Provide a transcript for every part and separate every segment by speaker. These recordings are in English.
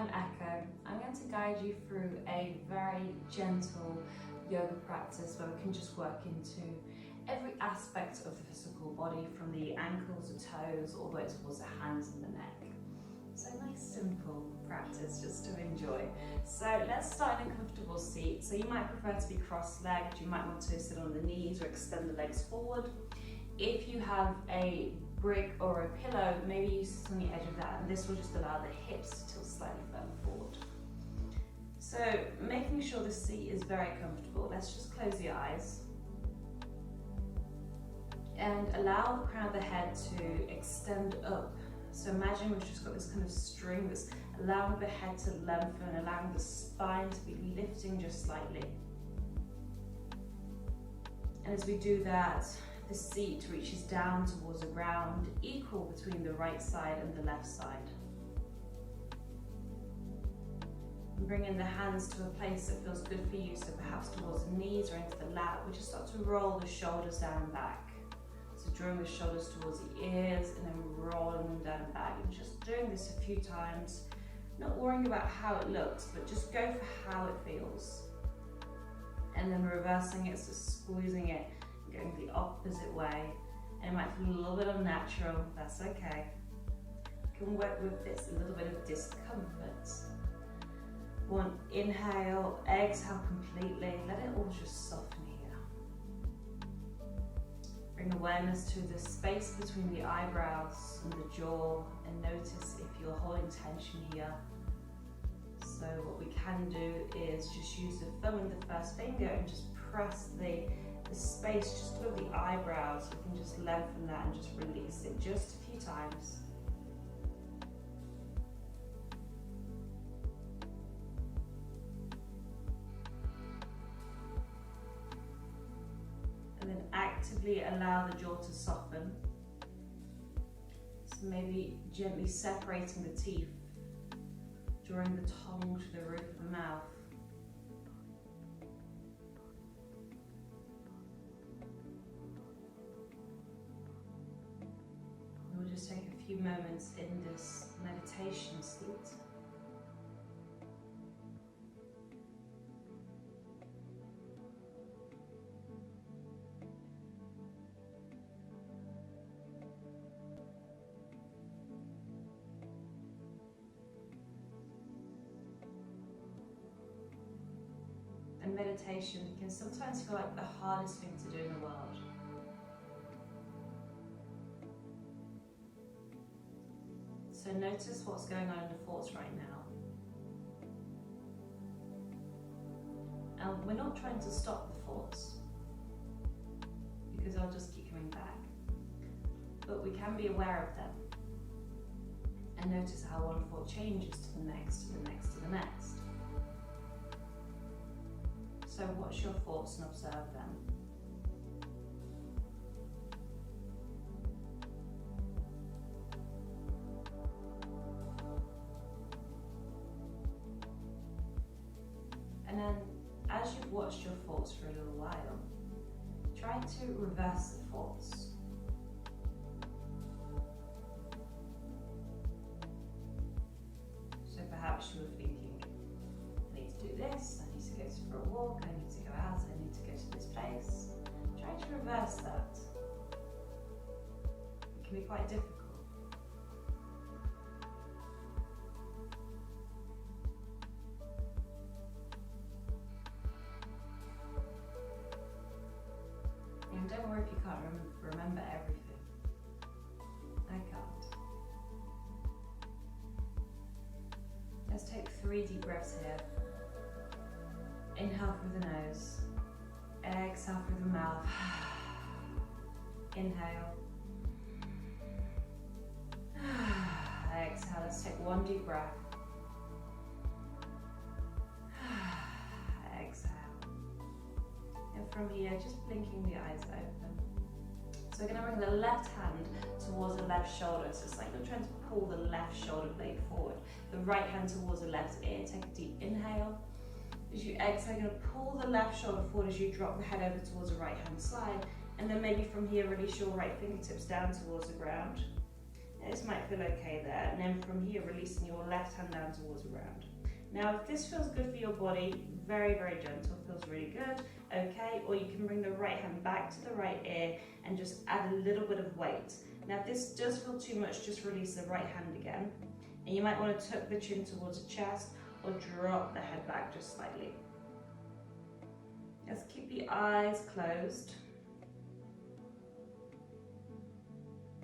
Speaker 1: I'm Echo. I'm going to guide you through a very gentle yoga practice where we can just work into every aspect of the physical body, from the ankles, the toes, all the way towards the hands and the neck. So nice simple practice just to enjoy. So let's start in a comfortable seat. So you might prefer to be cross-legged, you might want to sit on the knees or extend the legs forward. If you have a brick or a pillow, maybe you sit on the edge of that, and this will just allow the hips to tilt slightly further forward. So making sure the seat is very comfortable, let's just close your eyes and allow the crown of the head to extend up. So imagine we've just got this kind of string that's allowing the head to lengthen, allowing the spine to be lifting just slightly. And as we do that, the seat reaches down towards the ground, equal between the right side and the left side. And bringing the hands to a place that feels good for you, so perhaps towards the knees or into the lap. We just start to roll the shoulders down and back. So drawing the shoulders towards the ears and then rolling them down and back. And just doing this a few times, not worrying about how it looks, but just go for how it feels. And then reversing it, so squeezing it, going the opposite way. And it might feel a little bit unnatural, that's okay. You can work with this, a little bit of discomfort. One, inhale, exhale completely, let it all just soften here. Bring awareness to the space between the eyebrows and the jaw, and notice if you're holding tension here. So what we can do is just use the thumb and the first finger and just press the space just above the eyebrows. You can just lengthen that and just release it just a few times. And then actively allow the jaw to soften. So maybe gently separating the teeth, drawing the tongue to the roof of the mouth. We'll just take a few moments in this meditation seat. And meditation can sometimes feel like the hardest thing to do in the world. So notice what's going on in the thoughts right now. And we're not trying to stop the thoughts, because they'll just keep coming back. But we can be aware of them and notice how one thought changes to the next, to the next, to the next. So watch your thoughts and observe them. And then, as you've watched your thoughts for a little while, try to reverse the thoughts. So perhaps you were thinking, I need to do this, I need to go for a walk, I need to go out, I need to go to this place. Try to reverse that. It can be quite difficult. And don't worry if you can't remember everything. I can't. Let's take 3 deep breaths here. Inhale through the nose. Exhale through the mouth. Inhale. Exhale. Let's take 1 deep breath. From here, just blinking the eyes open. So we're going to bring the left hand towards the left shoulder. So it's like you're trying to pull the left shoulder blade forward. The right hand towards the left ear. Take a deep inhale. As you exhale, you're going to pull the left shoulder forward as you drop the head over towards the right hand side. And then maybe from here, release your right fingertips down towards the ground. This might feel okay there. And then from here, releasing your left hand down towards the ground. Now, if this feels good for your body, very, very gentle, feels really good, okay? Or you can bring the right hand back to the right ear and just add a little bit of weight. Now, if this does feel too much, just release the right hand again. And you might want to tuck the chin towards the chest or drop the head back just slightly. Let's keep the eyes closed.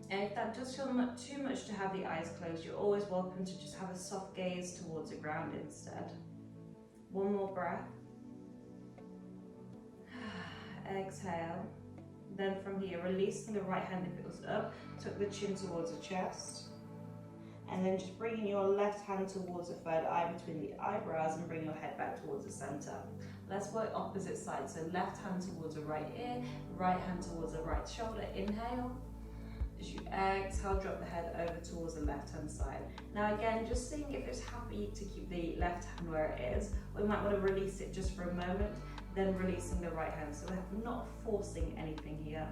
Speaker 1: And if that does feel too much to have the eyes closed, you're always welcome to just have a soft gaze towards the ground instead. One more breath. Exhale. Then from here, releasing the right hand if it was up, tuck the chin towards the chest. And then just bringing your left hand towards the third eye between the eyebrows and bring your head back towards the center. Let's work opposite sides. So left hand towards the right ear, right hand towards the right shoulder. Inhale. As you exhale, drop the head over towards the left hand side. Now again, just seeing if it's happy to keep the left hand where it is, or you might want to release it just for a moment, then releasing the right hand. So we're not forcing anything here.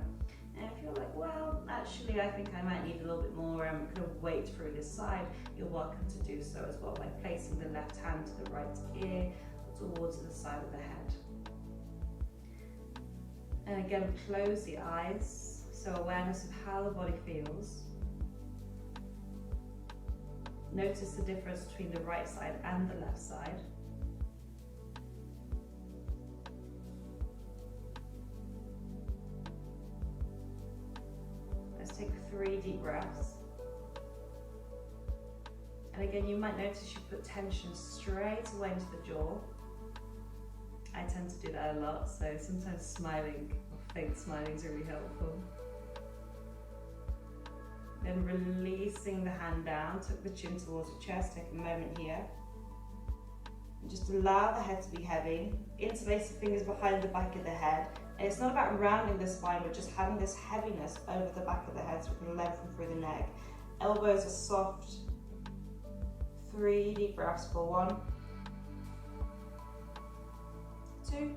Speaker 1: And if you're like, well, actually I think I might need a little bit more, I'm going to wait through this side, you're welcome to do so as well by placing the left hand to the right ear towards the side of the head. And again, close the eyes. So awareness of how the body feels. Notice the difference between the right side and the left side. Let's take 3 deep breaths. And again, you might notice you put tension straight away into the jaw. I tend to do that a lot, so sometimes smiling or fake smiling is really helpful. Then releasing the hand down, tuck the chin towards the chest, take a moment here. And just allow the head to be heavy. Interlace the fingers behind the back of the head. And it's not about rounding the spine, but just having this heaviness over the back of the head so we can lengthen through the neck. Elbows are soft. 3 deep breaths for 1, 2.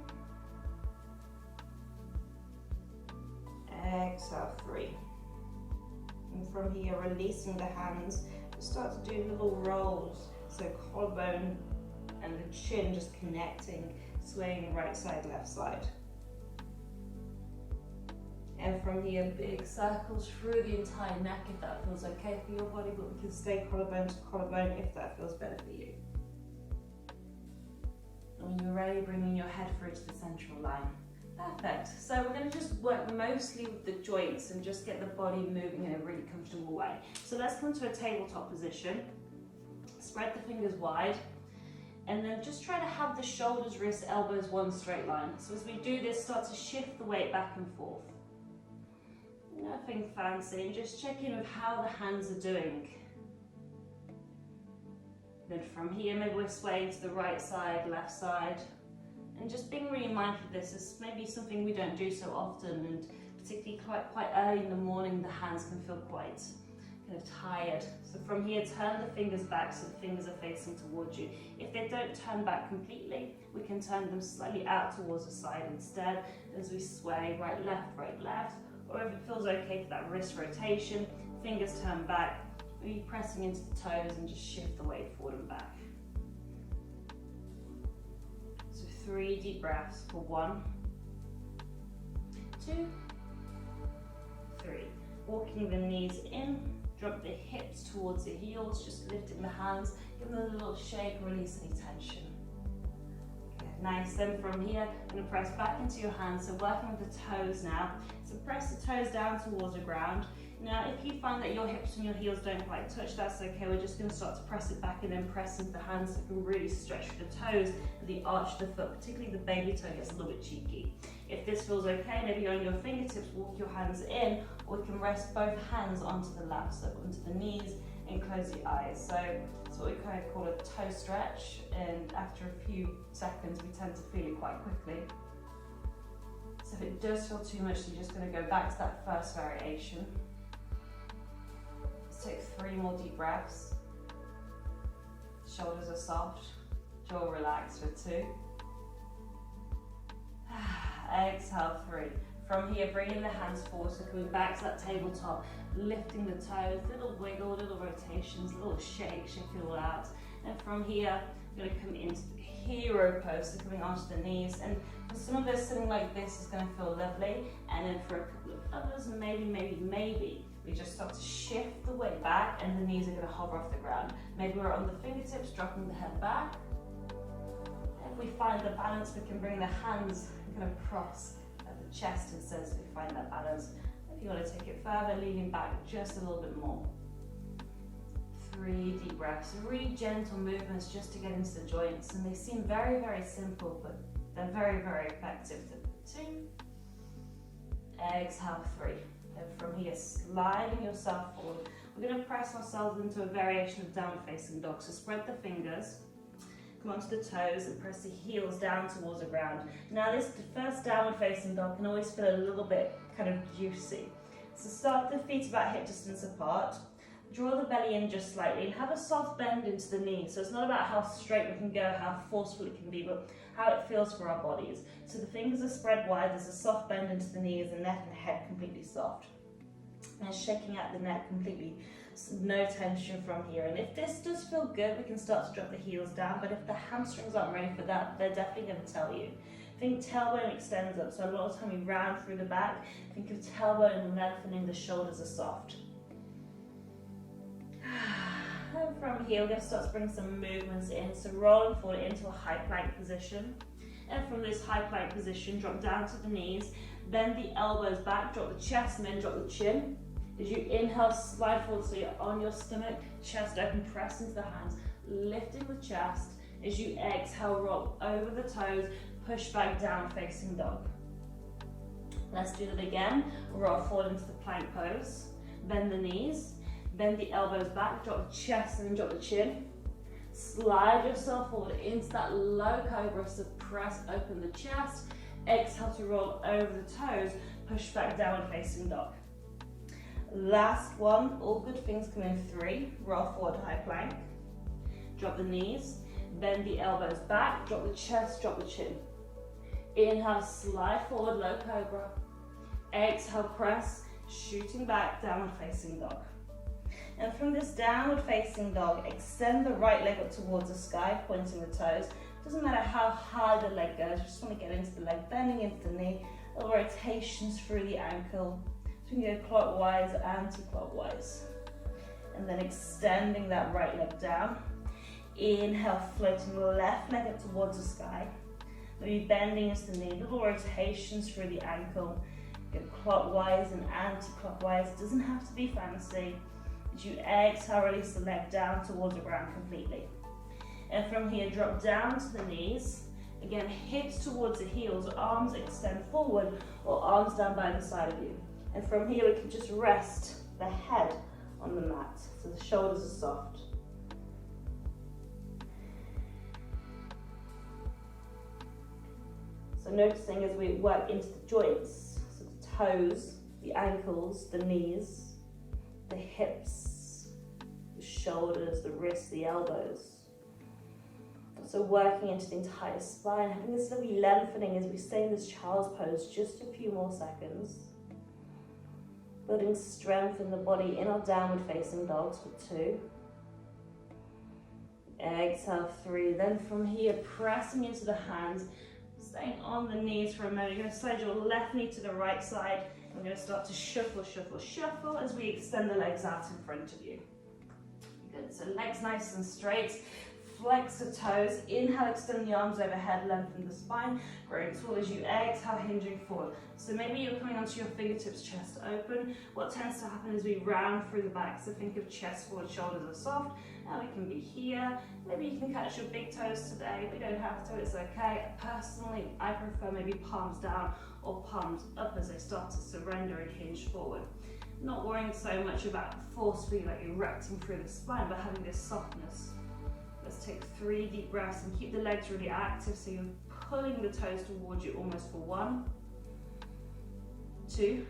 Speaker 1: Exhale, 3. And from here, releasing the hands, start to do little rolls. So collarbone and the chin just connecting, swaying right side, left side. And from here, big circles through the entire neck if that feels okay for your body, but we can stay collarbone to collarbone if that feels better for you. And when you're ready, bringing your head through to the central line. Perfect. So we're going to just work mostly with the joints and just get the body moving in a really comfortable way. So let's come to a tabletop position. Spread the fingers wide. And then just try to have the shoulders, wrists, elbows one straight line. So as we do this, start to shift the weight back and forth. Nothing fancy, and just check in with how the hands are doing. Then from here, maybe we're swaying to the right side, left side. And just being really mindful of this is maybe something we don't do so often, and particularly quite early in the morning, the hands can feel quite kind of tired. So from here, turn the fingers back so the fingers are facing towards you. If they don't turn back completely, we can turn them slightly out towards the side instead as we sway right, left, or if it feels okay for that wrist rotation, fingers turn back, maybe pressing into the toes and just shift the weight forward and back. 3 deep breaths for 1, 2, 3. Walking the knees in, drop the hips towards the heels, just lifting the hands, give them a little shake, release any tension. Okay, nice. Then from here, I'm going to press back into your hands, so working with the toes now. So press the toes down towards the ground. Now, if you find that your hips and your heels don't quite touch, that's okay. We're just going to start to press it back and then press into the hands so you can really stretch the toes and the arch of the foot, particularly the baby toe gets a little bit cheeky. If this feels okay, maybe on your fingertips, walk your hands in, or we can rest both hands onto the lap, so onto the knees, and close the eyes. So it's what we kind of call a toe stretch, and after a few seconds, we tend to feel it quite quickly. So if it does feel too much, you're just going to go back to that first variation. Take 3 more deep breaths. Shoulders are soft, jaw relaxed for 2. Exhale, 3. From here, bringing the hands forward, so coming back to that tabletop, lifting the toes, little wiggle, little rotations, little shake it all out. And from here, I'm going to come into the hero pose, so coming onto the knees. And for some of us, sitting like this is going to feel lovely. And then for a couple of others, maybe, we just start to shift the weight back and the knees are going to hover off the ground. Maybe we're on the fingertips, dropping the head back. If we find the balance, we can bring the hands kind of cross the chest instead, so we find that balance. If you want to take it further, leaning back just a little bit more. 3 deep breaths, really gentle movements just to get into the joints, and they seem very, very simple, but they're very, very effective. 2, exhale, 3. And from here, sliding yourself forward. We're going to press ourselves into a variation of downward facing dog, so spread the fingers. Come onto the toes and press the heels down towards the ground. Now the first downward facing dog can always feel a little bit kind of juicy. So start the feet about hip distance apart. Draw the belly in just slightly and have a soft bend into the knees. So it's not about how straight we can go, how forceful it can be, but how it feels for our bodies. So the fingers are spread wide, there's a soft bend into the knees, the neck and head completely soft. And shaking out the neck completely. No tension from here, and if this does feel good, we can start to drop the heels down, but if the hamstrings aren't ready for that, they're definitely going to tell you. Think tailbone extends up, so a lot of time we round through the back. Think of tailbone lengthening, the shoulders are soft. And from here, we're going to start to bring some movements in, so rolling forward into a high plank position. And from this high plank position, drop down to the knees, bend the elbows back, drop the chest, and then drop the chin. As you inhale, slide forward so you're on your stomach, chest open, press into the hands, lifting the chest. As you exhale, roll over the toes, push back down, facing dog. Let's do that again. Roll forward into the plank pose. Bend the knees, bend the elbows back, drop the chest and then drop the chin. Slide yourself forward into that low cobra, so press open the chest. Exhale to roll over the toes, push back down, facing dog. Last one, all good things come in 3. Roll forward, high plank. Drop the knees, bend the elbows back, drop the chest, drop the chin. Inhale, slide forward, low cobra. Exhale, press, shooting back, downward facing dog. And from this downward facing dog, extend the right leg up towards the sky, pointing the toes. Doesn't matter how high the leg goes, just want to get into the leg, bending into the knee, little rotations through the ankle. So we can go clockwise, anti-clockwise. And then extending that right leg down. Inhale, floating the left leg up towards the sky. Maybe bending into the knee, little rotations through the ankle. Go clockwise and anti-clockwise. It doesn't have to be fancy. As you exhale, release the leg down towards the ground completely. And from here, drop down to the knees. Again, hips towards the heels, arms extend forward, or arms down by the side of you. And from here, we can just rest the head on the mat, so the shoulders are soft. So noticing as we work into the joints, so the toes, the ankles, the knees, the hips, the shoulders, the wrists, the elbows. So working into the entire spine, having this lovely lengthening as we stay in this child's pose just a few more seconds. Building strength in the body in our downward facing dogs for 2. Exhale, 3. Then from here, pressing into the hands, staying on the knees for a moment. You're going to slide your left knee to the right side. We're going to start to shuffle, shuffle, shuffle as we extend the legs out in front of you. Good, so legs nice and straight. Flex the toes, inhale, extend the arms overhead, lengthen the spine, growing tall as you exhale, hinging forward. So maybe you're coming onto your fingertips, chest open. What tends to happen is we round through the back, so think of chest forward, shoulders are soft. Now we can be here. Maybe you can catch your big toes today, but you don't have to, it's okay. Personally, I prefer maybe palms down or palms up as they start to surrender and hinge forward. Not worrying so much about forcefully like erecting through the spine, but having this softness. Let's take 3 deep breaths and keep the legs really active so you're pulling the toes towards you almost for 1, 2,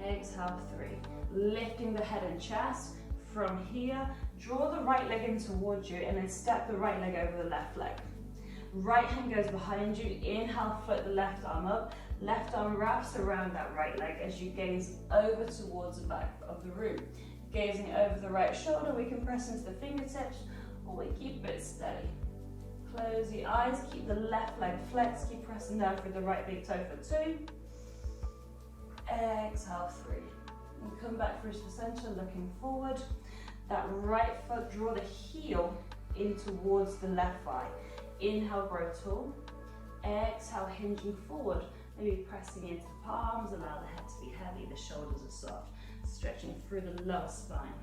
Speaker 1: exhale, 3. Lifting the head and chest. From here, draw the right leg in towards you and then step the right leg over the left leg. Right hand goes behind you. Inhale, float the left arm up. Left arm wraps around that right leg as you gaze over towards the back of the room. Gazing over the right shoulder, we can press into the fingertips, or we keep it steady. Close the eyes, keep the left leg flexed, keep pressing down through the right big toe for 2. Exhale, 3. And come back through to the center, looking forward. That right foot, draw the heel in towards the left thigh. Inhale, grow tall. Exhale, hinging forward. Maybe pressing into the palms, allow the head to be heavy, the shoulders are soft. Stretching through the lower spine.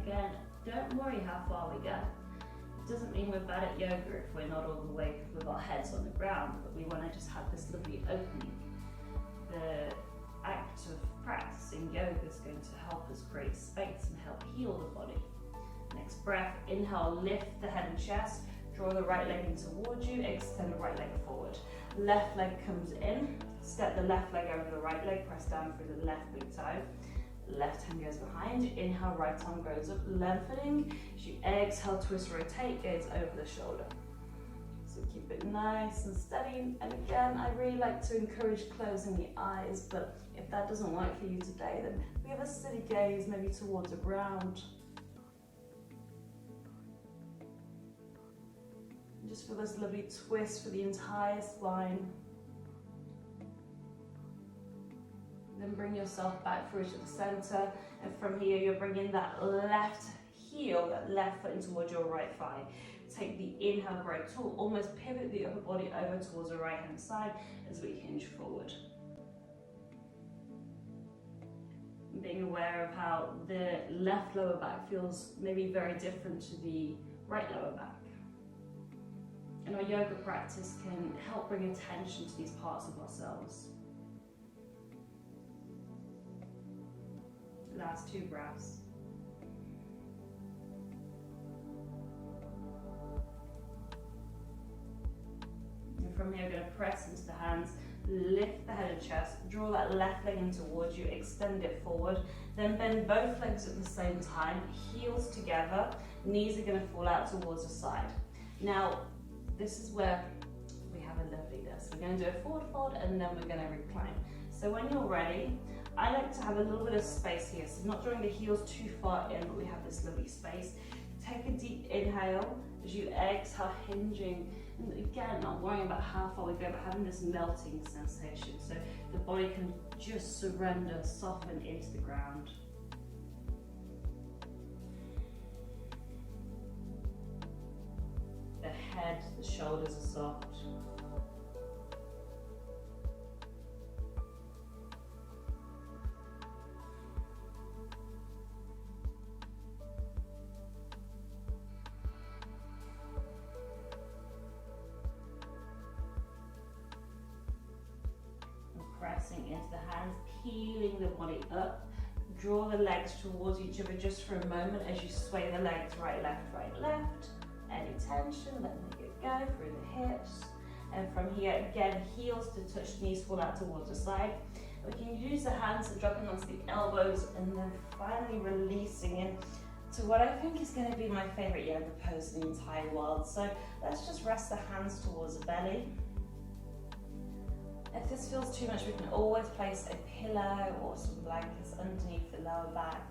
Speaker 1: Again, don't worry how far we go. It doesn't mean we're bad at yoga if we're not all the way with our heads on the ground, but we want to just have this lovely opening. The act of practicing yoga is going to help us create space and help heal the body. Next breath, inhale, lift the head and chest, draw the right leg in towards you, extend the right leg forward. Left leg comes in, step the left leg over the right leg, press down through the left big toe. Left hand goes behind, inhale, right arm goes up, lengthening. As you exhale, twist, rotate, gaze over the shoulder. So keep it nice and steady. And again, I really like to encourage closing the eyes, but if that doesn't work for you today, then we have a steady gaze, maybe towards the ground. Just feel this lovely twist for the entire spine. Then bring yourself back through to the center, and from here you're bringing that left heel, that left foot in towards your right thigh. Take the inhale, grow tall, almost pivot the upper body over towards the right hand side as we hinge forward. Being aware of how the left lower back feels maybe very different to the right lower back. And our yoga practice can help bring attention to these parts of ourselves. Last 2 breaths. And from here, we're going to press into the hands, lift the head and chest, draw that left leg in towards you, extend it forward, then bend both legs at the same time, heels together, knees are going to fall out towards the side. Now, this is where we have a lovely this. We're going to do a forward fold and then we're going to recline. So when you're ready, I like to have a little bit of space here, so not drawing the heels too far in, but we have this lovely space. Take a deep inhale as you exhale, hinging, and again, not worrying about how far we go, but having this melting sensation, so the body can just surrender, soften into the ground. The head, the shoulders are soft. Pressing into the hands, peeling the body up. Draw the legs towards each other just for a moment as you sway the legs right, left, right, left. Any tension, let it go through the hips. And from here, again, heels to touch, knees fall out towards the side. We can use the hands to dropping onto the elbows and then finally releasing in to what I think is going to be my favorite yoga pose in the entire world. So let's just rest the hands towards the belly. If this feels too much, we can always place a pillow or some blankets underneath the lower back.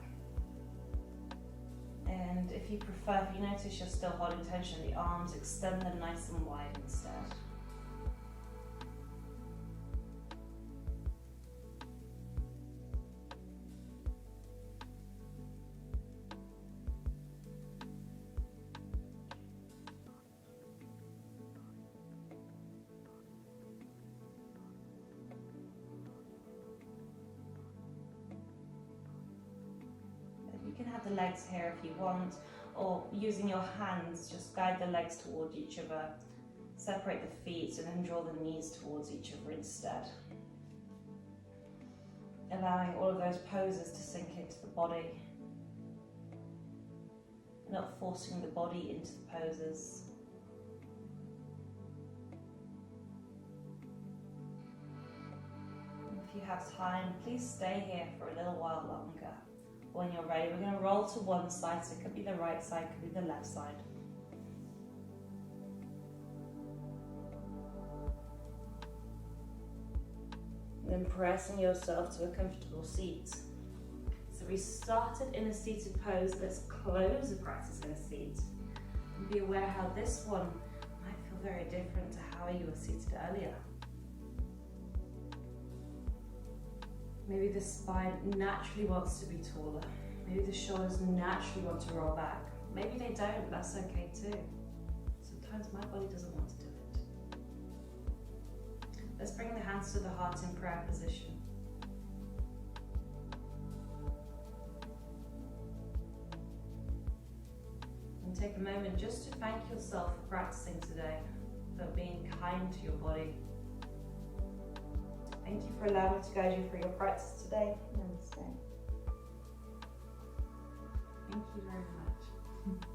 Speaker 1: And if you prefer, if you notice you're still holding tension in the arms, extend them nice and wide instead. You can have the legs here if you want, or using your hands, just guide the legs towards each other, separate the feet and then draw the knees towards each other instead. Allowing all of those poses to sink into the body, not forcing the body into the poses. If you have time, please stay here for a little while longer. When you're ready, we're going to roll to one side, so it could be the right side, could be the left side. Then pressing yourself to a comfortable seat. So we started in a seated pose. Let's close the practice in a seat. And be aware how this one might feel very different to how you were seated earlier. Maybe the spine naturally wants to be taller. Maybe the shoulders naturally want to roll back. Maybe they don't, that's okay too. Sometimes my body doesn't want to do it. Let's bring the hands to the heart in prayer position. And take a moment just to thank yourself for practicing today, for being kind to your body. Thank you for allowing me to guide you through your practice today. Namaste. Thank you very much.